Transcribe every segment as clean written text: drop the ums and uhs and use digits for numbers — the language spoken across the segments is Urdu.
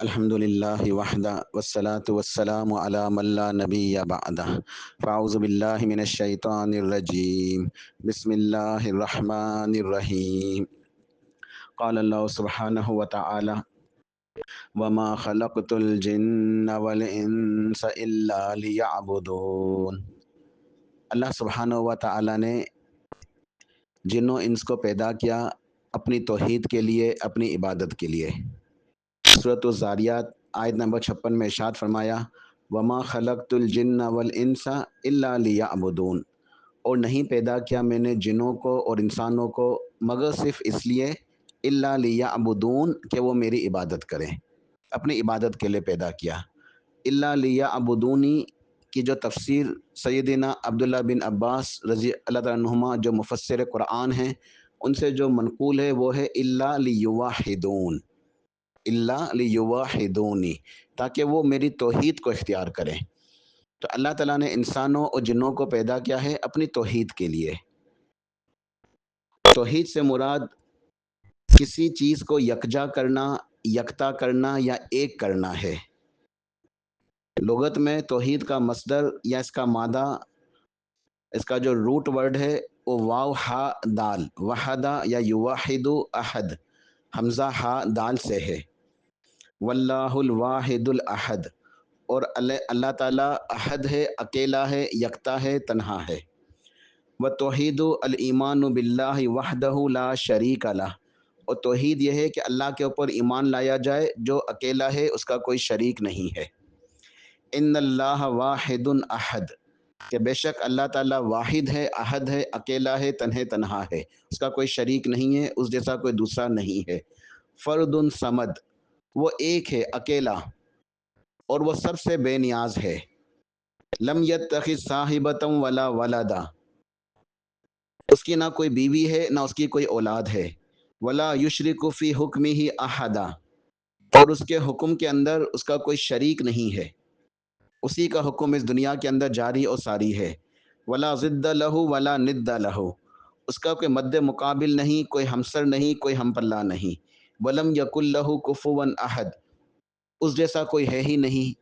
الحمدللہ وحدہ والصلاة والسلام علی من لا نبی بعدہ فاعوذ باللہ من الشیطان الرجیم بسم اللہ الرحمن الرحیم قال اللہ سبحانہ وتعالی وما خلقت الجن والانس الا لیعبدون۔ اللہ سبحانہ وتعالی نے جن و انس کو پیدا کیا اپنی توحید کے لیے، اپنی عبادت کے لیے۔ سورۃ الذاریات آیت نمبر 56 میں ارشاد فرمایا وما خلقت الجن والانس الا لیعبدون، اور نہیں پیدا کیا میں نے جنوں کو اور انسانوں کو مگر صرف اس لیے الا لیعبدون کہ وہ میری عبادت کریں، اپنی عبادت کے لیے پیدا کیا۔ الا لیعبدونی کی جو تفسیر سیدنا عبداللہ بن عباس رضی اللہ تعالیٰ عنہما جو مفسر قرآن ہیں ان سے جو منقول ہے وہ ہے الا لیوحدون، اللہ لیوحدونی، تاکہ وہ میری توحید کو اختیار کریں۔ تو اللہ تعالیٰ نے انسانوں اور جنوں کو پیدا کیا ہے اپنی توحید کے لیے۔ توحید سے مراد کسی چیز کو یکجا کرنا، یکتا کرنا یا ایک کرنا ہے۔ لغت میں توحید کا مصدر یا اس کا مادہ، اس کا جو روٹ ورڈ ہے وہ واو ہا دال، وحدہ یا یوحد احد، حمزہ ہا دال سے ہے۔ واللہ الواحد الاحد، اور اللہ تعالیٰ احد ہے، اکیلا ہے، یکتا ہے، تنہا ہے۔ وتوحید الایمان باللہ وحدہ لا شریک لہ، اور توحید یہ ہے کہ اللہ کے اوپر ایمان لایا جائے جو اکیلا ہے، اس کا کوئی شریک نہیں ہے۔ ان اللہ واحد احد، کہ بے شک اللہ تعالیٰ واحد ہے، احد ہے، اکیلا ہے، تنہا ہے، اس کا کوئی شریک نہیں ہے، اس جیسا کوئی دوسرا نہیں ہے۔ فرد صمد، وہ ایک ہے، اکیلا، اور وہ سب سے بے نیاز ہے۔ لم یتخذ صاحبۃ ولا ولدا، اس کی نہ کوئی بیوی ہے نہ اس کی کوئی اولاد ہے۔ ولا یشرک فی حکمہ احدا، اور اس کے حکم کے اندر اس کا کوئی شریک نہیں ہے، اسی کا حکم اس دنیا کے اندر جاری اور ساری ہے۔ ولا ضد لہ ولا ند لہ، اس کا کوئی مد مقابل نہیں، کوئی ہمسر نہیں، کوئی ہم پلہ نہیں۔ ولم یکن لہ کفوا احد، اس جیسا کوئی ہے ہی نہیں،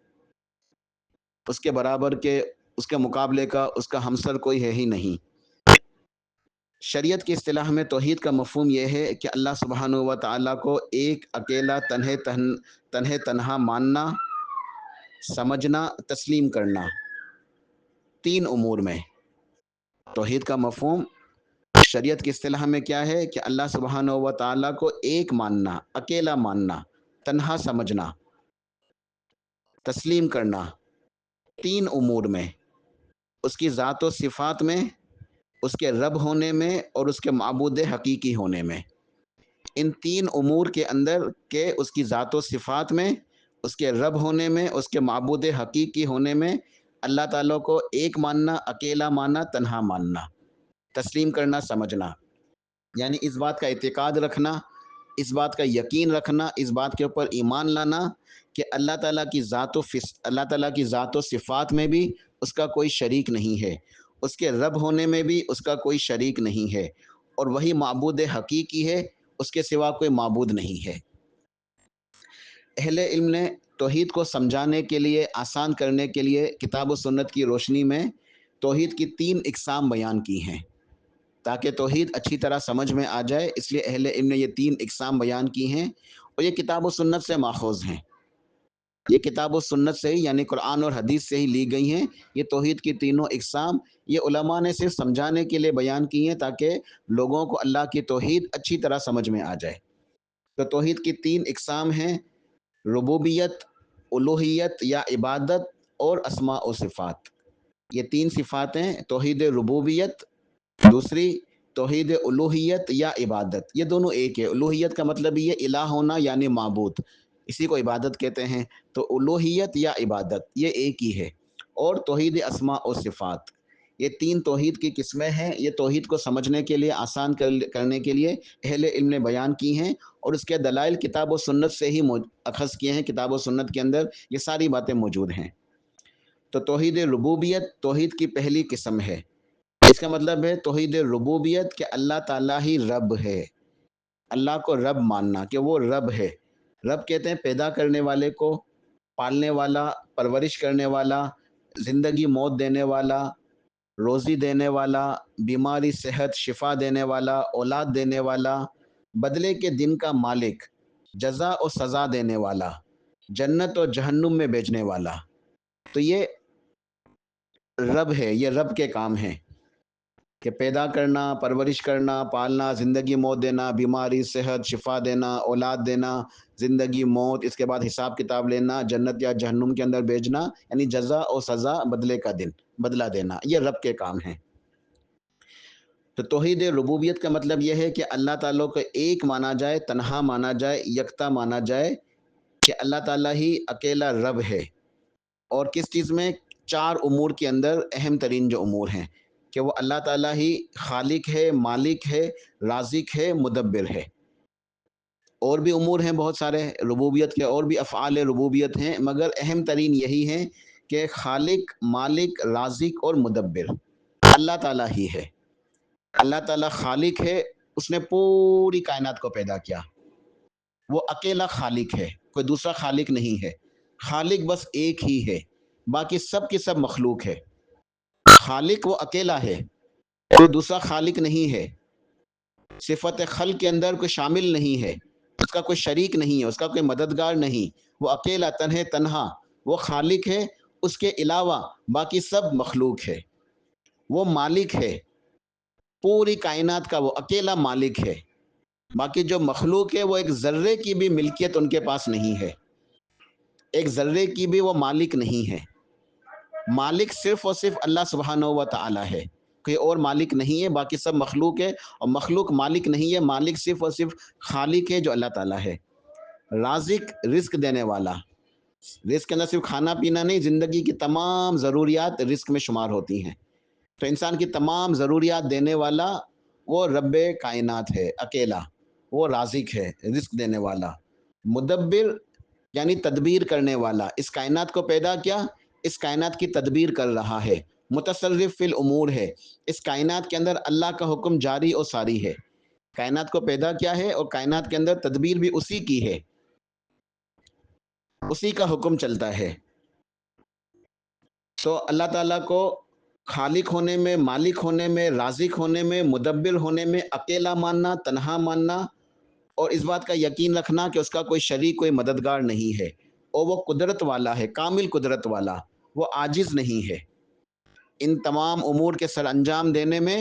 اس کے برابر کے، اس کے مقابلے کا، اس کا ہمسر کوئی ہے ہی نہیں۔ شریعت کی اصطلاح میں توحید کا مفہوم یہ ہے کہ اللہ سبحانہ و تعالیٰ کو ایک اکیلا تنہا ماننا، سمجھنا، تسلیم کرنا، تین امور میں۔ توحید کا مفہوم شریعت کی اصطلاح میں کیا ہے کہ اللہ سبحانہ و تعالیٰ کو ایک ماننا، اکیلا ماننا، تنہا سمجھنا، تسلیم کرنا، تین امور میں، اس کی ذات و صفات میں، اس کے رب ہونے میں، اور اس کے معبود حقیقی ہونے میں۔ ان تین امور کے اندر کہ اس کی ذات و صفات میں، اس کے رب ہونے میں، اس کے معبود حقیقی ہونے میں اللہ تعالیٰ کو ایک ماننا، اکیلا ماننا، تنہا ماننا، تسلیم کرنا، سمجھنا، یعنی اس بات کا اعتقاد رکھنا، اس بات کا یقین رکھنا، اس بات کے اوپر ایمان لانا کہ اللہ تعالیٰ کی ذات و صفات میں بھی اس کا کوئی شریک نہیں ہے، اس کے رب ہونے میں بھی اس کا کوئی شریک نہیں ہے، اور وہی معبود حقیقی ہے، اس کے سوا کوئی معبود نہیں ہے۔ اہل علم نے توحید کو سمجھانے کے لیے، آسان کرنے کے لیے کتاب و سنت کی روشنی میں توحید کی تین اقسام بیان کی ہیں تاکہ توحید اچھی طرح سمجھ میں آ جائے، اس لیے اہل علم نے یہ تین اقسام بیان کی ہیں، اور یہ کتاب و سنت سے ماخوذ ہیں۔ یہ کتاب و سنت سے ہی، یعنی قرآن اور حدیث سے ہی لی گئی ہیں۔ یہ توحید کی تینوں اقسام یہ علماء نے صرف سمجھانے کے لیے بیان کی ہیں تاکہ لوگوں کو اللہ کی توحید اچھی طرح سمجھ میں آ جائے۔ تو توحید کی تین اقسام ہیں: ربوبیت، الوہیت یا عبادت، اور اسماء و صفات۔ یہ تین صفاتیں، توحید ربوبیت، دوسری توحید الوہیت یا عبادت، یہ دونوں ایک ہے۔ الوہیت کا مطلب یہ الہ ہونا یعنی معبود، اسی کو عبادت کہتے ہیں، تو الوہیت یا عبادت یہ ایک ہی ہے۔ اور توحید اسماء و صفات، یہ تین توحید کی قسمیں ہیں۔ یہ توحید کو سمجھنے کے لیے، آسان کرنے کے لیے اہل علم نے بیان کی ہیں، اور اس کے دلائل کتاب و سنت سے ہی اخذ کیے ہیں۔ کتاب و سنت کے اندر یہ ساری باتیں موجود ہیں۔ تو توحید ربوبیت توحید کی پہلی قسم ہے۔ اس کا مطلب ہے توحید ربوبیت کہ اللہ تعالیٰ ہی رب ہے، اللہ کو رب ماننا کہ وہ رب ہے، رب کہتے ہیں پیدا کرنے والے کو، پالنے والا، پرورش کرنے والا، زندگی موت دینے والا، روزی دینے والا، بیماری صحت شفا دینے والا، اولاد دینے والا، بدلے کے دن کا مالک، جزا اور سزا دینے والا، جنت اور جہنم میں بھیجنے والا۔ تو یہ رب ہے، یہ رب کے کام ہیں کہ پیدا کرنا، پرورش کرنا، پالنا، زندگی موت دینا، بیماری صحت شفا دینا، اولاد دینا، زندگی موت، اس کے بعد حساب کتاب لینا، جنت یا جہنم کے اندر بھیجنا، یعنی جزا اور سزا، بدلے کا دن، بدلہ دینا، یہ رب کے کام ہیں۔ تو توحید ربوبیت کا مطلب یہ ہے کہ اللہ تعالیٰ کو ایک مانا جائے، تنہا مانا جائے، یکتا مانا جائے کہ اللہ تعالیٰ ہی اکیلا رب ہے۔ اور کس چیز میں؟ چار امور کے اندر اہم ترین جو امور ہیں کہ وہ اللہ تعالیٰ ہی خالق ہے، مالک ہے، رازق ہے، مدبر ہے۔ اور بھی امور ہیں بہت سارے ربوبیت کے، اور بھی افعال ربوبیت ہیں، مگر اہم ترین یہی ہیں کہ خالق، مالک، رازق اور مدبر اللہ تعالیٰ ہی ہے۔ اللہ تعالیٰ خالق ہے، اس نے پوری کائنات کو پیدا کیا، وہ اکیلا خالق ہے، کوئی دوسرا خالق نہیں ہے۔ خالق بس ایک ہی ہے، باقی سب کی سب مخلوق ہے۔ خالق وہ اکیلا ہے، کوئی دوسرا خالق نہیں ہے۔ صفت خلق کے اندر کوئی شامل نہیں ہے، اس کا کوئی شریک نہیں ہے، اس کا کوئی مددگار نہیں، وہ اکیلا تنہا وہ خالق ہے، اس کے علاوہ باقی سب مخلوق ہے۔ وہ مالک ہے، پوری کائنات کا وہ اکیلا مالک ہے، باقی جو مخلوق ہے وہ ایک ذرے کی بھی ملکیت ان کے پاس نہیں ہے، ایک ذرے کی بھی وہ مالک نہیں ہے۔ مالک صرف اور صرف اللہ سبحانہ و تعالی ہے، کوئی اور مالک نہیں ہے، باقی سب مخلوق ہے، اور مخلوق مالک نہیں ہے، مالک صرف اور صرف خالق ہے جو اللہ تعالیٰ ہے۔ رازق، رزق دینے والا، رزق کے اندر صرف کھانا پینا نہیں، زندگی کی تمام ضروریات رزق میں شمار ہوتی ہیں۔ تو انسان کی تمام ضروریات دینے والا وہ رب کائنات ہے اکیلا، وہ رازق ہے، رزق دینے والا۔ مدبر یعنی تدبیر کرنے والا، اس کائنات کو پیدا کیا، اس کائنات کی تدبیر کر رہا ہے، متصرف فی الامور ہے، اس کائنات کے اندر اللہ کا حکم جاری اور ساری ہے۔ کائنات کو پیدا کیا ہے اور کائنات کے اندر تدبیر بھی اسی کی ہے، اسی کا حکم چلتا ہے۔ تو اللہ تعالیٰ کو خالق ہونے میں، مالک ہونے میں، رازق ہونے میں، مدبر ہونے میں اکیلا ماننا، تنہا ماننا، اور اس بات کا یقین رکھنا کہ اس کا کوئی شریک، کوئی مددگار نہیں ہے، اور وہ قدرت والا ہے، کامل قدرت والا، وہ عاجز نہیں ہے۔ ان تمام امور کے سر انجام دینے میں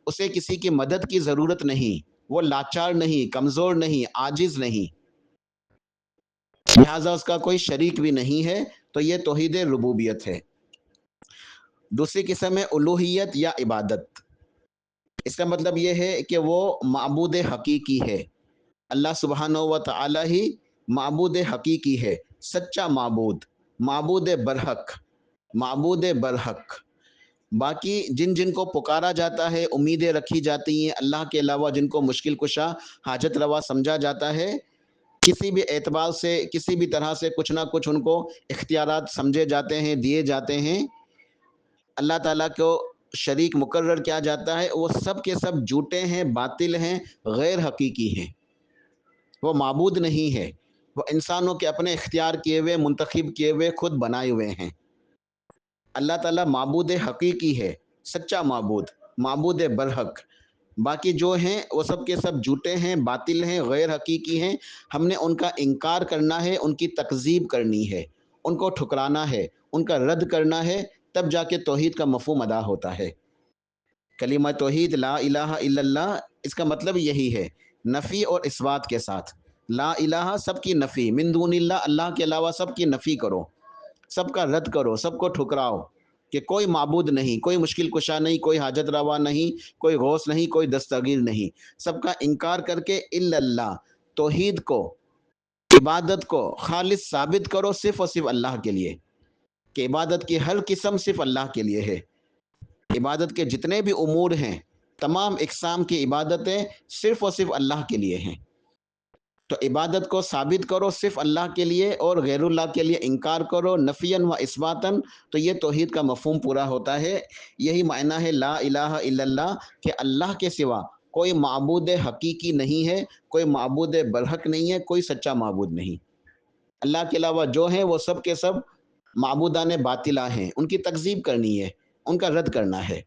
اسے کسی کی مدد کی ضرورت نہیں، وہ لاچار نہیں، کمزور نہیں، عاجز نہیں، لہٰذا اس کا کوئی شریک بھی نہیں ہے۔ تو یہ توحید ربوبیت ہے۔ دوسری قسم ہے الوہیت یا عبادت۔ اس کا مطلب یہ ہے کہ وہ معبود حقیقی ہے، اللہ سبحانہ و تعالی ہی معبود حقیقی ہے، سچا معبود، معبود برحق، معبود برحق۔ باقی جن جن کو پکارا جاتا ہے، امیدیں رکھی جاتی ہیں اللہ کے علاوہ، جن کو مشکل کشا، حاجت روا سمجھا جاتا ہے، کسی بھی اعتبار سے، کسی بھی طرح سے کچھ نہ کچھ ان کو اختیارات سمجھے جاتے ہیں، دیے جاتے ہیں، اللہ تعالیٰ کو شریک مقرر کیا جاتا ہے، وہ سب کے سب جھوٹے ہیں، باطل ہیں، غیر حقیقی ہیں، وہ معبود نہیں ہے، وہ انسانوں کے اپنے اختیار کیے ہوئے، منتخب کیے ہوئے، خود بنائے ہوئے ہیں۔ اللہ تعالیٰ معبود حقیقی ہے، سچا معبود، معبود برحق۔ باقی جو ہیں وہ سب کے سب جھوٹے ہیں، باطل ہیں، غیر حقیقی ہیں۔ ہم نے ان کا انکار کرنا ہے، ان کی تکذیب کرنی ہے، ان کو ٹھکرانا ہے، ان کا رد کرنا ہے، تب جا کے توحید کا مفہوم ادا ہوتا ہے۔ کلمہ توحید لا الہ الا اللہ، اس کا مطلب یہی ہے، نفی اور اثبات کے ساتھ۔ لا الہ سب کی نفی، من دون اللہ اللہ کے علاوہ سب کی نفی کرو، سب کا رد کرو، سب کو ٹھکراؤ کہ کوئی معبود نہیں، کوئی مشکل کشا نہیں، کوئی حاجت روا نہیں، کوئی غوث نہیں، کوئی دستگیر نہیں، سب کا انکار کر کے الا اللہ، توحید کو، عبادت کو خالص ثابت کرو صرف اور صرف اللہ کے لیے، کہ عبادت کی ہر قسم صرف اللہ کے لیے ہے۔ عبادت کے جتنے بھی امور ہیں، تمام اقسام کی عبادتیں صرف اور صرف اللہ کے لیے ہیں۔ تو عبادت کو ثابت کرو صرف اللہ کے لیے، اور غیر اللہ کے لیے انکار کرو، نفیاً و اثباتاً، تو یہ توحید کا مفہوم پورا ہوتا ہے۔ یہی معنی ہے لا الہ الا اللہ، کہ اللہ کے سوا کوئی معبود حقیقی نہیں ہے، کوئی معبود برحق نہیں ہے، کوئی سچا معبود نہیں۔ اللہ کے علاوہ جو ہیں وہ سب کے سب معبودان باطلہ ہیں، ان کی تکذیب کرنی ہے، ان کا رد کرنا ہے۔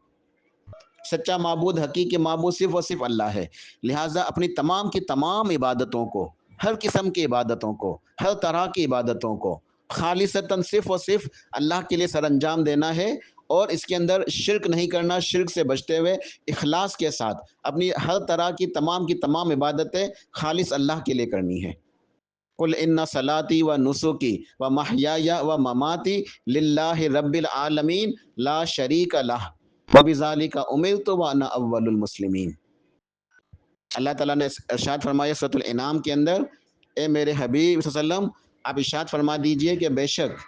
سچا معبود، حقیقی معبود صرف اور صرف اللہ ہے۔ لہٰذا اپنی تمام کی تمام عبادتوں کو، ہر قسم کی عبادتوں کو، ہر طرح کی عبادتوں کو خالصتاً صرف اور صرف اللہ کے لیے سر انجام دینا ہے، اور اس کے اندر شرک نہیں کرنا، شرک سے بچتے ہوئے اخلاص کے ساتھ اپنی ہر طرح کی تمام عبادتیں خالص اللہ کے لیے کرنی ہے۔ قل ان صلاتی و نسکی و محیای و مماتی للہ رب العالمین لا شریک لہ وبذالک امرت وانا اول المسلمین۔ اللہ تعالیٰ نے ارشاد فرمایا سورۃ الانعام کے اندر، اے میرے حبیب صلی اللہ علیہ وسلم، آپ ارشاد فرما دیجئے کہ بے شک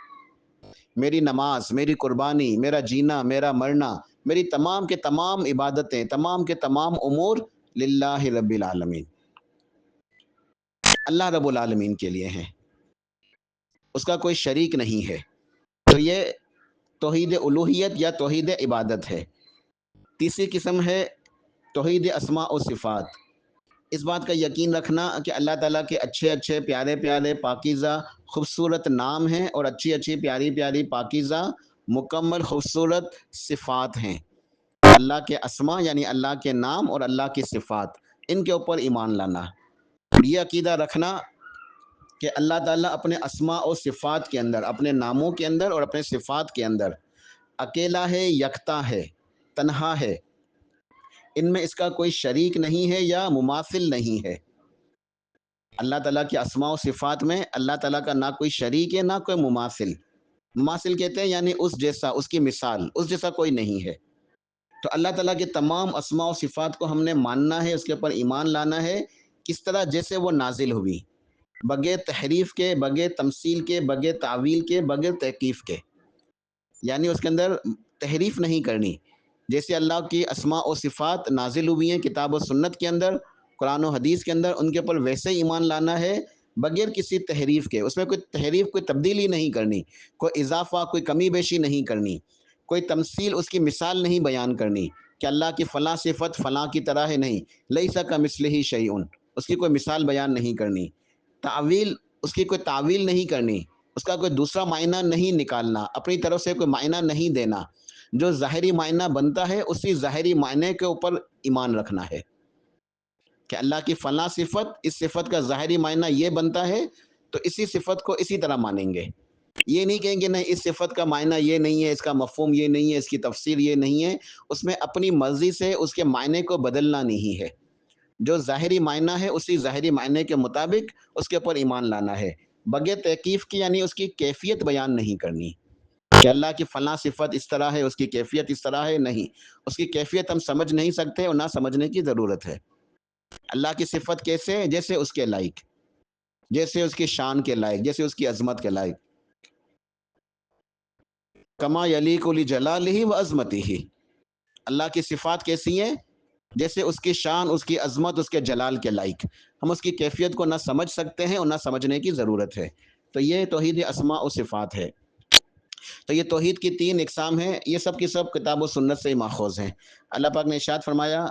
میری نماز، میری قربانی، میرا جینا، میرا مرنا، میری تمام کے تمام عبادتیں، تمام کے تمام امور للہ رب العالمین، اللہ رب العالمین کے لیے ہیں، اس کا کوئی شریک نہیں ہے۔ تو یہ توحید الوہیت یا توحید عبادت ہے۔ تیسری قسم ہے توحید اسماء و صفات۔ اس بات کا یقین رکھنا کہ اللہ تعالیٰ کے اچھے اچھے پیارے پیارے پاکیزہ خوبصورت نام ہیں، اور اچھی اچھی پیاری پیاری پاکیزہ مکمل خوبصورت صفات ہیں۔ اللہ کے اسماء یعنی اللہ کے نام اور اللہ کی صفات، ان کے اوپر ایمان لانا، یہ عقیدہ رکھنا کہ اللہ تعالیٰ اپنے اسماء و صفات کے اندر، اپنے ناموں کے اندر اور اپنے صفات کے اندر اکیلا ہے، یکتا ہے، تنہا ہے، ان میں اس کا کوئی شریک نہیں ہے یا مماثل نہیں ہے۔ اللہ تعالیٰ کے اسماء و صفات میں اللہ تعالیٰ کا نہ کوئی شریک ہے، نہ کوئی مماثل۔ مماثل کہتے ہیں یعنی اس جیسا، اس کی مثال، اس جیسا کوئی نہیں ہے۔ تو اللہ تعالیٰ کے تمام اسماء و صفات کو ہم نے ماننا ہے، اس کے اوپر ایمان لانا ہے، کس طرح جیسے وہ نازل ہوئی، بغیر تحریف کے، بغیر تمثیل کے، بغیر تعویل کے، بغیر تحقیف کے، یعنی اس کے اندر تحریف نہیں کرنی۔ جیسے اللہ کی اسماء و صفات نازل ہوئی ہیں کتاب و سنت کے اندر، قرآن و حدیث کے اندر، ان کے اوپر ویسے ایمان لانا ہے بغیر کسی تحریف کے، اس میں کوئی تحریف، کوئی تبدیلی نہیں کرنی، کوئی اضافہ، کوئی کمی بیشی نہیں کرنی، کوئی تمثیل، اس کی مثال نہیں بیان کرنی کہ اللہ کی فلاں صفت فلاں کی طرح ہے، نہیں، لیس کمثلہ شیء، اس کی کوئی مثال بیان نہیں کرنی۔ تعویل، اس کی کوئی تعویل نہیں کرنی، اس کا کوئی دوسرا معنی نہیں نکالنا، اپنی طرف سے کوئی معنی نہیں دینا، جو ظاہری معنی بنتا ہے اسی ظاہری معنی کے اوپر ایمان رکھنا ہے کہ اللہ کی فلاں صفت، اس صفت کا ظاہری معنی یہ بنتا ہے تو اسی صفت کو اسی طرح مانیں گے۔ یہ نہیں کہیں گے نہیں اس صفت کا معنی یہ نہیں ہے، اس کا مفہوم یہ نہیں ہے، اس کی تفسیر یہ نہیں ہے، اس میں اپنی مرضی سے اس کے معنی کو بدلنا نہیں ہے۔ جو ظاہری معنی ہے اسی ظاہری معنی کے مطابق اس کے اوپر ایمان لانا ہے، بغیر تحقیف کی، یعنی اس کی کیفیت بیان نہیں کرنی کہ اللہ کی فلاں صفت اس طرح ہے، اس کی کیفیت اس طرح ہے، نہیں، اس کی کیفیت ہم سمجھ نہیں سکتے اور نہ سمجھنے کی ضرورت ہے۔ اللہ کی صفت کیسے ہے؟ جیسے اس کے لائق، جیسے اس کی شان کے لائق، جیسے اس کی عظمت کے لائق، کما یلیق لجلالہ و عظمتہ۔ اللہ کی صفات کیسی ہیں؟ جیسے اس کی شان، اس کی عظمت، اس کے جلال کے لائق۔ ہم اس کی کیفیت کو نہ سمجھ سکتے ہیں اور نہ سمجھنے کی ضرورت ہے۔ تو یہ توحید اسماء و صفات ہے۔ تو یہ توحید کی تین اقسام ہیں، یہ سب کی سب کتاب و سنت سے ہی ماخوذ ہیں۔ اللہ پاک نے ارشاد فرمایا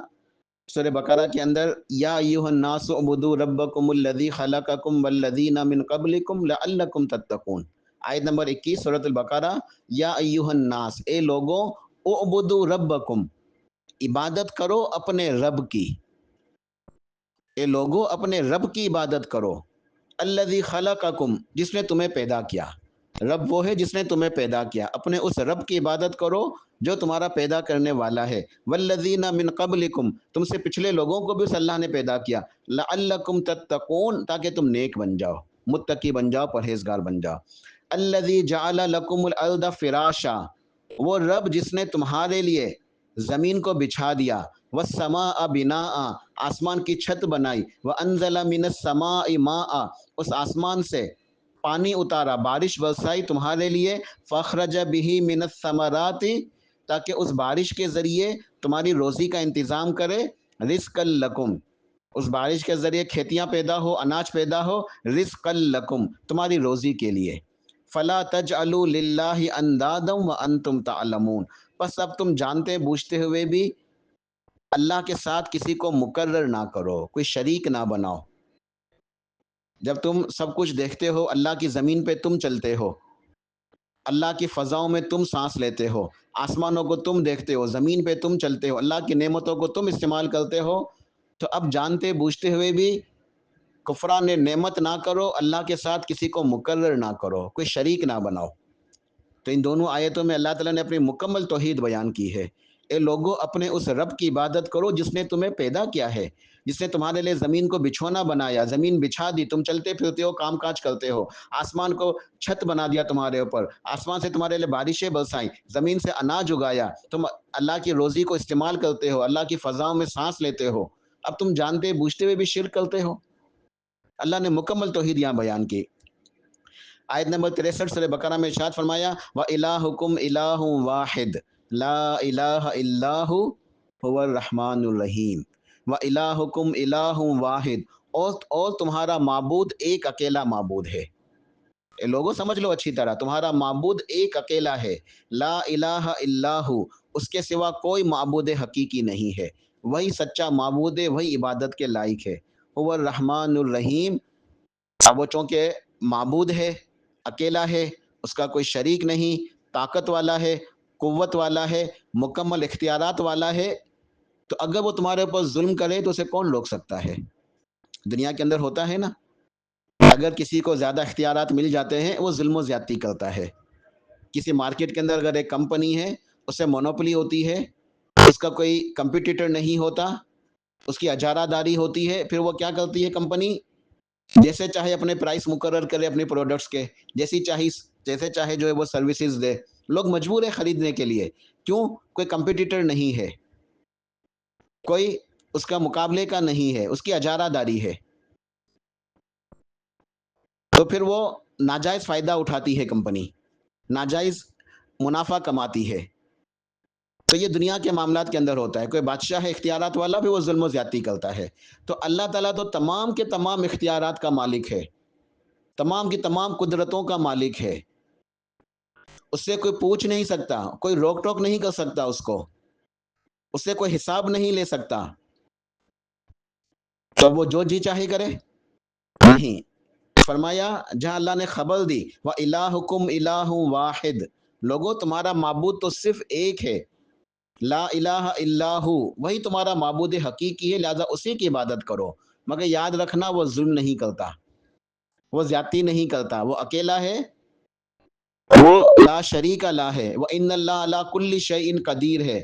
سورہ بقرہ کے اندر، یا ایھا الناس اعبدوا ربکم الذی خلقکم والذین من قبلکم لعلکم تتقون۔ آیت نمبر 21 سورۃ البقرہ، یا ایھا الناس، اے لوگوں، اعبدوا ربکم، عبادت کرو اپنے رب کی، اے لوگوں اپنے رب کی عبادت کرو، الذی خلقکم، جس نے تمہیں پیدا کیا۔ رب وہ ہے جس نے تمہیں پیدا کیا، اپنے اس رب کی عبادت کرو جو تمہارا پیدا کرنے والا ہے، والذین من قبلکم، تم سے پچھلے لوگوں کو بھی اس اللہ نے پیدا کیا، لعلکم تتقون، تاکہ تم نیک بن جاؤ، متقی بن جاؤ، پرہیزگار بن جاؤ۔ الذی جعل لکم الارض فراشا، وہ رب جس نے تمہارے لیے زمین کو بچھا دیا، والسماء بناء، آسمان کی چھت بنائی، وانزل من السماء ماء، اس آسمان سے پانی اتارا، بارش برسائی تمہارے لیے، فاخرج به من الثمرات، تاکہ اس بارش کے ذریعے تمہاری روزی کا انتظام کرے، رزقا لکم، اس بارش کے ذریعے کھیتیاں پیدا ہو، اناج پیدا ہو، رزقا لکم، تمہاری روزی کے لیے۔ فلا تجعلوا للہ اندادا وانتم تعلمون، پس اب تم جانتے بوجھتے ہوئے بھی اللہ کے ساتھ کسی کو مقرر نہ کرو، کوئی شریک نہ بناؤ۔ جب تم سب کچھ دیکھتے ہو، اللہ کی زمین پہ تم چلتے ہو، اللہ کی فضاؤں میں تم سانس لیتے ہو، آسمانوں کو تم دیکھتے ہو، زمین پہ تم چلتے ہو، اللہ کی نعمتوں کو تم استعمال کرتے ہو، تو اب جانتے بوجھتے ہوئے بھی کفران نعمت نہ کرو، اللہ کے ساتھ کسی کو مقرر نہ کرو، کوئی شریک نہ بناؤ۔ تو ان دونوں آیتوں میں اللہ تعالیٰ نے اپنی مکمل توحید بیان کی ہے۔ اے لوگو، اپنے اس رب کی عبادت کرو جس نے تمہیں پیدا کیا ہے، جس نے تمہارے لیے زمین کو بچھونا بنایا، زمین بچھا دی، تم چلتے پھرتے ہو، کام کاج کرتے ہو، آسمان کو چھت بنا دیا تمہارے اوپر، آسمان سے تمہارے لیے بارشیں برسائیں، زمین سے اناج اگایا، تم اللہ کی روزی کو استعمال کرتے ہو، اللہ کی فضاؤں میں سانس لیتے ہو، اب تم جانتے بوجھتے ہوئے بھی شرک کرتے ہو۔ اللہ نے مکمل توحید یہاں بیان کی۔ آیت نمبر 63 سورہ بقرہ میں ارشاد فرمایا وَإِلَٰهُكُمْ إِلَٰهٌ وَاحِدٌ لَا إِلَٰهَ إِلَّا هُوَ هُوَ الرحمن الرحیم۔ وَإِلَٰهُكُمْ إِلَٰهٌ وَاحِدٌ، اور تمہارا معبود ایک اکیلا معبود ہے۔ اے لوگوں سمجھ لو اچھی طرح، تمہارا معبود ایک اکیلا ہے، لا الہ الا ہو، اس کے سوا کوئی معبود حقیقی نہیں ہے، وہی سچا معبود ہے، وہی عبادت کے لائق ہے۔ هو الرحمن الرحیم، اب وہ چونکہ معبود ہے، اکیلا ہے، اس کا کوئی شریک نہیں، طاقت والا ہے، قوت والا ہے، مکمل اختیارات والا ہے، تو اگر وہ تمہارے اوپر ظلم کرے تو اسے کون روک سکتا ہے؟ دنیا کے اندر ہوتا ہے نا، اگر کسی کو زیادہ اختیارات مل جاتے ہیں وہ ظلم و زیادتی کرتا ہے۔ کسی مارکیٹ کے اندر اگر ایک کمپنی ہے، اس سے مونوپلی ہوتی ہے، اس کا کوئی کمپیٹیٹر نہیں ہوتا، اس کی اجارہ داری ہوتی ہے، پھر وہ کیا کرتی ہے کمپنی؟ جیسے چاہے اپنے پرائس مقرر کرے اپنے پروڈکٹس کے، جیسے چاہے جو ہے وہ سروسز دے، لوگ مجبور ہے خریدنے کے لیے، کیوں؟ کوئی کمپیٹیٹر نہیں ہے، کوئی اس کا مقابلے کا نہیں ہے، اس کی اجارہ داری ہے، تو پھر وہ ناجائز فائدہ اٹھاتی ہے کمپنی، ناجائز منافع کماتی ہے۔ تو یہ دنیا کے معاملات کے اندر ہوتا ہے، کوئی بادشاہ ہے اختیارات والا، پھر وہ ظلم و زیادتی کرتا ہے۔ تو اللہ تعالیٰ تو تمام کے تمام اختیارات کا مالک ہے، تمام کی تمام قدرتوں کا مالک ہے، اس سے کوئی پوچھ نہیں سکتا، کوئی روک ٹوک نہیں کر سکتا اس سے کوئی حساب نہیں لے سکتا، تو وہ جو جی چاہے کرے؟ نہیں۔ فرمایا جہاں اللہ نے خبر دی وَإِلَٰهُكُمْ إِلَٰهٌ وَاحِدٌ، لوگو تمہارا معبود تو صرف ایک ہے، لا الہ الا ہو، وہی تمہارا معبود حقیقی ہے، لہذا اسی کی عبادت کرو، مگر یاد رکھنا وہ ظلم نہیں کرتا، وہ زیادتی نہیں کرتا، وہ اکیلا ہے، وہ لا شریک لا ہے، وَإِنَّ اللَّهَ عَلَىٰ كُلِّ شَيْءٍ قدیر ہے،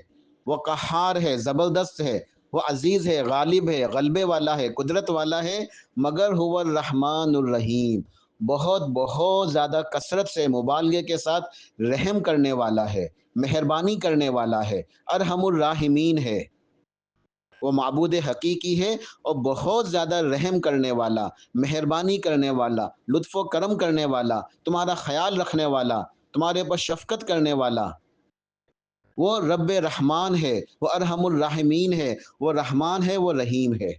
وہ قہار ہے، زبردست ہے، وہ عزیز ہے، غالب ہے، غلبے والا ہے، قدرت والا ہے، مگر هو الرحمن الرحیم، بہت بہت زیادہ کثرت سے مبالغے کے ساتھ رحم کرنے والا ہے، مہربانی کرنے والا ہے، ارحم الراحمین ہے، وہ معبود حقیقی ہے اور بہت زیادہ رحم کرنے والا، مہربانی کرنے والا، لطف و کرم کرنے والا، تمہارا خیال رکھنے والا، تمہارے اوپر شفقت کرنے والا، وہ رب رحمان ہے، وہ ارحم الراحمین ہے، وہ رحمان ہے، وہ رحیم ہے۔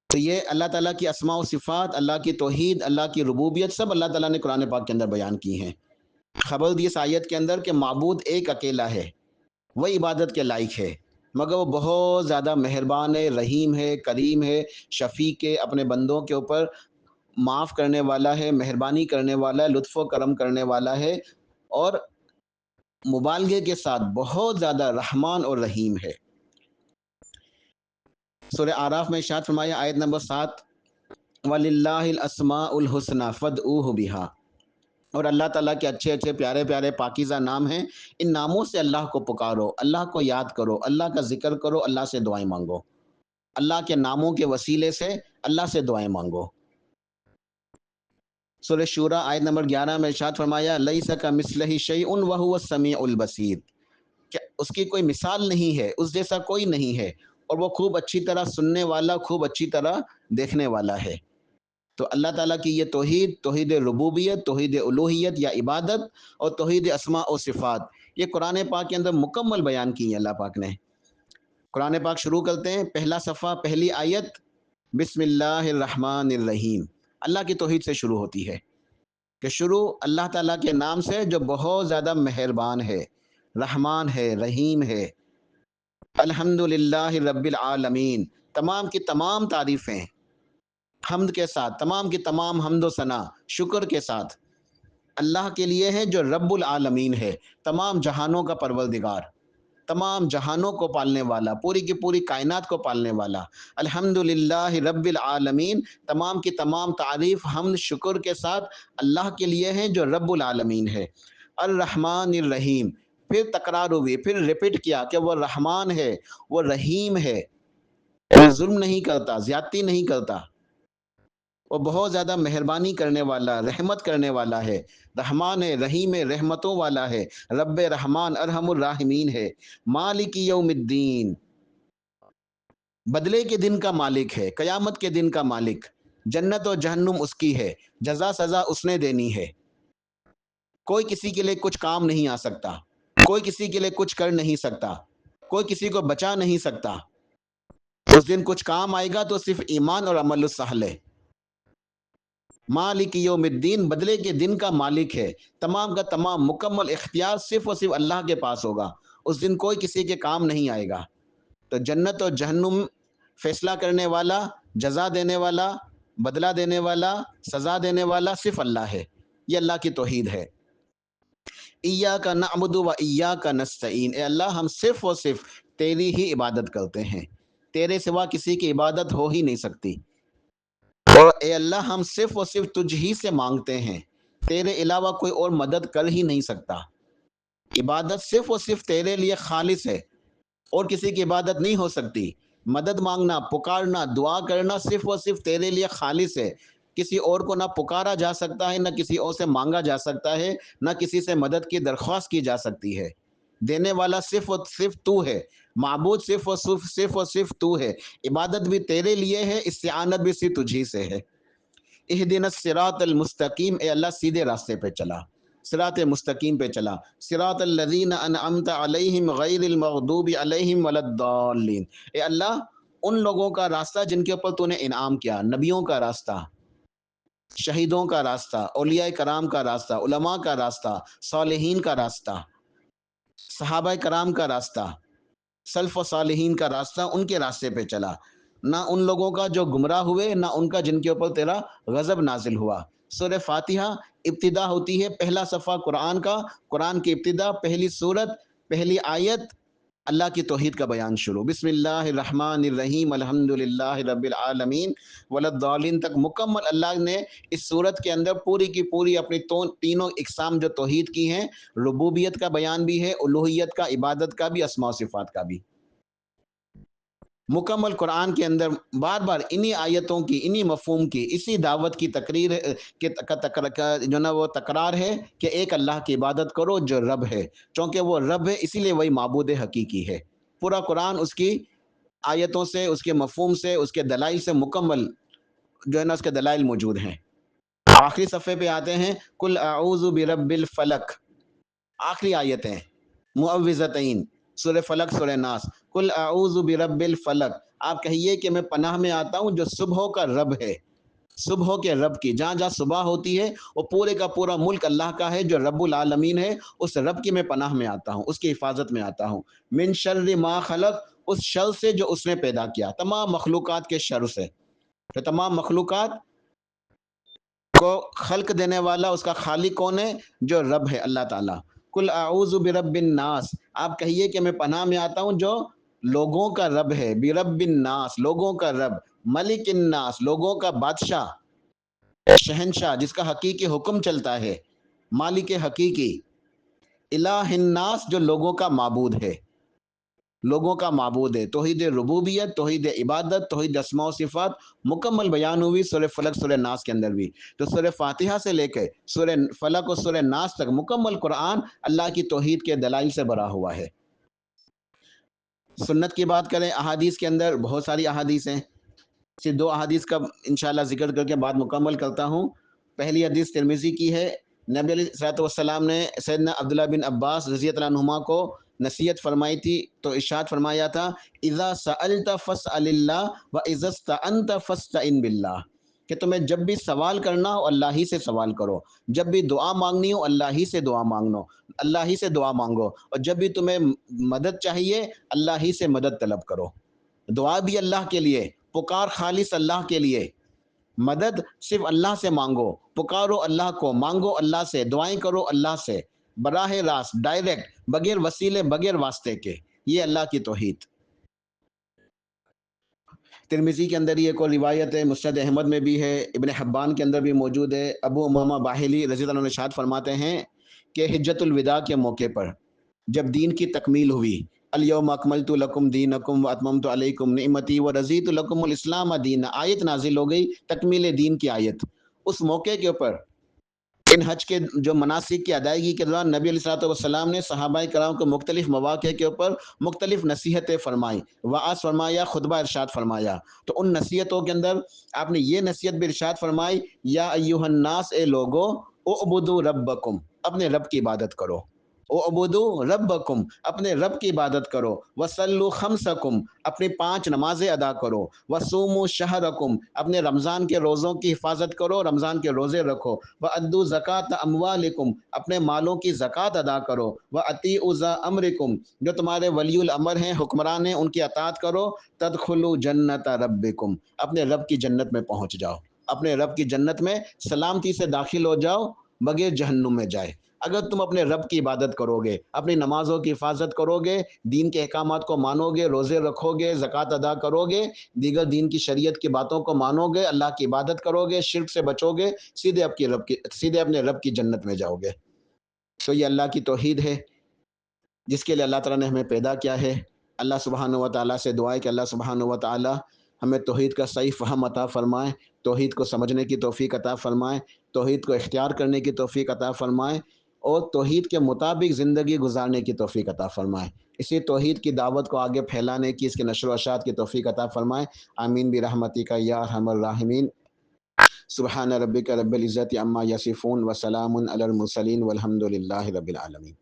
تو یہ اللہ تعالیٰ کی اسماء و صفات، اللہ کی توحید، اللہ کی ربوبیت، سب اللہ تعالیٰ نے قرآن پاک کے اندر بیان کی ہیں۔ خبر دی اس آیت کے اندر کہ معبود ایک اکیلا ہے، وہ عبادت کے لائق ہے، مگر وہ بہت زیادہ مہربان ہے، رحیم ہے، کریم ہے، شفیق ہے، اپنے بندوں کے اوپر معاف کرنے والا ہے، مہربانی کرنے والا ہے، لطف و کرم کرنے والا ہے، اور مبالغے کے ساتھ بہت زیادہ رحمان اور رحیم ہے۔ سورہ اعراف میں ارشاد فرمایا آیت نمبر 7 وَلِلَّهِ الْأَسْمَاءُ الْحُسْنَىٰ فَادْعُوهُ بِهَا، اور اللہ تعالیٰ کے اچھے اچھے پیارے پیارے پاکیزہ نام ہیں، ان ناموں سے اللہ کو پکارو، اللہ کو یاد کرو، اللہ کا ذکر کرو، اللہ سے دعائیں مانگو، اللہ کے ناموں کے وسیلے سے اللہ سے دعائیں مانگو۔ سورہ شورى آیت نمبر 11 میں ارشاد فرمایا لَيْسَ كَمِثْلِهِ شَيْءٌ وَهُوَ السَّمِيعُ الْبَصِيرُ، کہ اس کی کوئی مثال نہیں ہے، اس جیسا کوئی نہیں ہے، اور وہ خوب اچھی طرح سننے والا، خوب اچھی طرح دیکھنے والا ہے۔ تو اللہ تعالیٰ کی یہ توحید، توحید ربوبیت، توحید الوہیت یا عبادت، اور توحید اسماء و صفات، یہ قرآن پاک کے اندر مکمل بیان کی ہے اللہ پاک نے۔ قرآن پاک شروع کرتے ہیں، پہلا صفحہ، پہلی آیت، بسم اللہ الرحمن الرحیم، اللہ کی توحید سے شروع ہوتی ہے، کہ شروع اللہ تعالیٰ کے نام سے جو بہت زیادہ مہربان ہے، رحمان ہے، رحیم ہے، الحمدللہ رب العالمین، تمام کی تمام تعریفیں حمد کے ساتھ، تمام کی تمام حمد و ثنا شکر کے ساتھ اللہ کے لیے ہے جو رب العالمین ہے، تمام جہانوں کا پروردگار، تمام جہانوں کو پالنے والا، پوری کی پوری کائنات کو پالنے والا۔ الحمدللہ رب العالمین، تمام کی تمام تعریف حمد شکر کے ساتھ اللہ کے لیے ہے جو رب العالمین ہے۔ الرحمن الرحیم، پھر تکرار ہوئی، پھر ریپیٹ کیا کہ وہ رحمان ہے، وہ رحیم ہے، وہ ظلم نہیں کرتا، زیادتی نہیں کرتا، وہ بہت زیادہ مہربانی کرنے والا، رحمت کرنے والا ہے، رحمان ہے، رحیم ہے، رحمتوں والا ہے، رب رحمان ارحم الراحمین ہے۔ مالک یوم الدین، بدلے کے دن کا مالک ہے، قیامت کے دن کا مالک، جنت و جہنم اس کی ہے، جزا سزا اس نے دینی ہے، کوئی کسی کے لیے کچھ کام نہیں آ سکتا، کوئی کسی کے لیے کچھ کر نہیں سکتا، کوئی کسی کو بچا نہیں سکتا۔ اس دن کچھ کام آئے گا تو صرف ایمان اور عمل الصالح ہے۔ مالک یوم الدین، بدلے کے دن کا مالک ہے، تمام کا تمام مکمل اختیار صرف اور صرف اللہ کے پاس ہوگا، اس دن کوئی کسی کے کام نہیں آئے گا۔ تو جنت اور جہنم فیصلہ کرنے والا، جزا دینے والا، بدلہ دینے والا، سزا دینے والا صرف اللہ ہے۔ یہ اللہ کی توحید ہے۔ ایاک نعبد و ایاک نستعین، اے اللہ ہم صرف اور صرف تیری ہی عبادت کرتے ہیں، تیرے سوا کسی کی عبادت ہو ہی نہیں سکتی، اور اے اللہ ہم صرف اور صرف تجھ ہی سے مانگتے ہیں، تیرے علاوہ کوئی اور مدد کر ہی نہیں سکتا۔ عبادت صرف اور صرف تیرے لیے خالص ہے، اور کسی کی عبادت نہیں ہو سکتی۔ مدد مانگنا، پکارنا، دعا کرنا صرف اور صرف تیرے لیے خالص ہے، کسی اور کو نہ پکارا جا سکتا ہے، نہ کسی اور سے مانگا جا سکتا ہے، نہ کسی سے مدد کی درخواست کی جا سکتی ہے۔ دینے والا صرف اور صرف تو ہے، معبود صرف اور صرف تو ہے، عبادت بھی تیرے لیے ہے، استعانت بھی صرف تجھی سے ہے۔ اہدنا الصراط المستقیم، اے اللہ سیدھے راستے پہ چلا، صراط مستقیم پہ چلا، صراط الذین انعمت علیہم غیر المغضوب علیہم ولا الضالین، اے اللہ ان لوگوں کا راستہ جن کے اوپر تو نے انعام کیا، نبیوں کا راستہ، شہیدوں کا راستہ، اولیاء کرام کا راستہ، علماء کا راستہ، صالحین کا راستہ، صحابہ کرام کا راستہ، سلف و صالحین کا راستہ، ان کے راستے پہ چلا، نہ ان لوگوں کا جو گمراہ ہوئے، نہ ان کا جن کے اوپر تیرا غضب نازل ہوا۔ سورہ فاتحہ ابتدا ہوتی ہے پہلا صفحہ قرآن کا، قرآن کی ابتدا پہلی سورت پہلی آیت اللہ کی توحید کا بیان شروع، بسم اللہ الرحمن الرحیم الحمدللہ رب العالمین وللضالین تک مکمل اللہ نے اس صورت کے اندر پوری کی پوری اپنی تینوں اقسام جو توحید کی ہیں، ربوبیت کا بیان بھی ہے، الوہیت کا، عبادت کا بھی، اسماء و صفات کا بھی۔ مکمل قرآن کے اندر بار بار انہی آیتوں کی، انہی مفہوم کی، اسی دعوت کی تقریر جو نا وہ تکرار ہے کہ ایک اللہ کی عبادت کرو جو رب ہے، چونکہ وہ رب ہے اسی لیے وہی معبود حقیقی ہے۔ پورا قرآن اس کی آیتوں سے، اس کے مفہوم سے، اس کے دلائل سے مکمل جو ہے نا اس کے دلائل موجود ہیں۔ آخری صفحے پہ آتے ہیں، قل اعوذ برب الفلق، آخری آیتیں معوذتین، سورہ فلق، سورہ ناس، قل اعوذ برب الفلق، آپ کہیے کہ میں پناہ میں آتا ہوں جو صبحوں کا رب ہے، صبحوں کے رب کی، جہاں جہاں صبح ہوتی ہے وہ پورے کا پورا ملک اللہ کا ہے جو رب العالمین ہے، اس رب کی میں پناہ میں آتا ہوں، اس کی حفاظت میں آتا ہوں۔ من شر ما خلق، اس شر سے جو اس نے پیدا کیا، تمام مخلوقات کے شر سے، کہ تمام مخلوقات کو خلق دینے والا اس کا خالق کون ہے؟ جو رب ہے، اللہ تعالیٰ۔ قل اعوذ برب الناس، آپ کہیے کہ میں پناہ میں آتا ہوں جو لوگوں کا رب ہے، برب الناس، لوگوں کا رب، ملک الناس، لوگوں کا بادشاہ، شہنشاہ جس کا حقیقی حکم چلتا ہے، مالک حقیقی، الہ الناس جو لوگوں کا معبود ہے، لوگوں کا معبود ہے۔ توحید ربوبیت، توحید عبادت، توحید اسماء و صفات مکمل بیان ہوئی سورہ فلق، سورہ ناس کے اندر بھی۔ تو سورہ فاتحہ سے لے کے سورہ فلق اور سورہ ناس تک مکمل قرآن اللہ کی توحید کے دلائل سے بھرا ہوا ہے۔ سنت کی بات کریں، احادیث کے اندر بہت ساری احادیث ہیں، صرف دو احادیث کا انشاءاللہ ذکر کر کے بعد مکمل کرتا ہوں۔ پہلی حدیث ترمذی کی ہے، نبی علیہ الصلوۃ والسلام نے سیدنا عبداللہ بن عباس رضی اللہ عنہما کو نصیحت فرمائی تھی، تو ارشاد فرمایا تھا، اذا سألت فاسأل اللہ واذا استعنت فاستعن باللہ، کہ تمہیں جب بھی سوال کرنا ہو اللہ ہی سے سوال کرو، جب بھی دعا مانگنی ہو اللہ ہی سے دعا مانگو، اللہ ہی سے دعا مانگو، اور جب بھی تمہیں مدد چاہیے اللہ ہی سے مدد طلب کرو۔ دعا بھی اللہ کے لیے، پکار خالص اللہ کے لیے، مدد صرف اللہ سے مانگو، پکارو اللہ کو، مانگو اللہ سے، دعائیں کرو اللہ سے، براہ راست، ڈائریکٹ، بغیر وسیلے، بغیر واسطے کے۔ یہ اللہ کی توحید۔ ترمذی کے اندر یہ کوئی روایت ہے، مسند احمد میں بھی ہے، ابن حبان کے اندر بھی موجود ہے۔ ابو امامہ باہلی رضی اللہ عنہ ارشاد فرماتے ہیں کہ حجۃ الوداع کے موقع پر جب دین کی تکمیل ہوئی، الیوم اکملت لکم دینکم واتممت علیکم نعمتی ورضیت لکم الاسلام دینا، آیت نازل ہو گئی، تکمیل دین کی آیت۔ اس موقع کے اوپر ان حج کے جو مناسک کی ادائیگی کے دوران نبی علیہ الصلوۃ والسلام نے صحابہ کرام کو مختلف مواقع کے اوپر مختلف نصیحتیں فرمائیں، وعظ فرمایا، خطبہ ارشاد فرمایا۔ تو ان نصیحتوں کے اندر آپ نے یہ نصیحت بھی ارشاد فرمائی، یا ایھا الناس، اے لوگو، اعبدوا ربکم، اپنے رب کی عبادت کرو، اعبدوا ربکم، اپنے رب کی عبادت کرو، وصلوا خمسکم، اپنی 5 نمازیں ادا کرو، وصوموا شہرکم، اپنے رمضان کے روزوں کی حفاظت کرو، رمضان کے روزے رکھو، وادوا زکاۃ اموالکم، اپنے مالوں کی زکوٰۃ ادا کرو، واطیعوا ذا امرکم، جو تمہارے ولی الامر ہیں، حکمران ہیں، ان کی اطاعت کرو، تدخلوا جنت ربکم، اپنے رب کی جنت میں پہنچ جاؤ، اپنے رب کی جنت میں سلامتی سے داخل ہو جاؤ، بغیر جہنم میں جائے۔ اگر تم اپنے رب کی عبادت کرو گے، اپنی نمازوں کی حفاظت کرو گے، دین کے احکامات کو مانو گے، روزے رکھو گے، زکوٰۃ ادا کرو گے، دیگر دین کی شریعت کی باتوں کو مانو گے، اللہ کی عبادت کرو گے، شرک سے بچو گے، سیدھے اپنے رب کی جنت میں جاؤ گے۔ تو یہ اللہ کی توحید ہے جس کے لیے اللہ تعالیٰ نے ہمیں پیدا کیا ہے۔ اللہ سبحانہ و تعالیٰ سے دعا ہے کہ اللہ سبحانہ و تعالیٰ ہمیں توحید کا صحیح فہم عطا فرمائے، توحید کو سمجھنے کی توفیق عطا فرمائے، توحید کو اختیار کرنے کی توفیق عطا فرمائے، اور توحید کے مطابق زندگی گزارنے کی توفیق عطا فرمائے۔ اسی توحید کی دعوت کو آگے پھیلانے کی، اس کے نشر و اشاعت کی توفیق عطا فرمائے۔ آمین برحمتک یا ارحم الراحمین۔ سبحان ربک رب العزت عما یصفون وسلام علی المرسلین والحمد للہ رب العالمین۔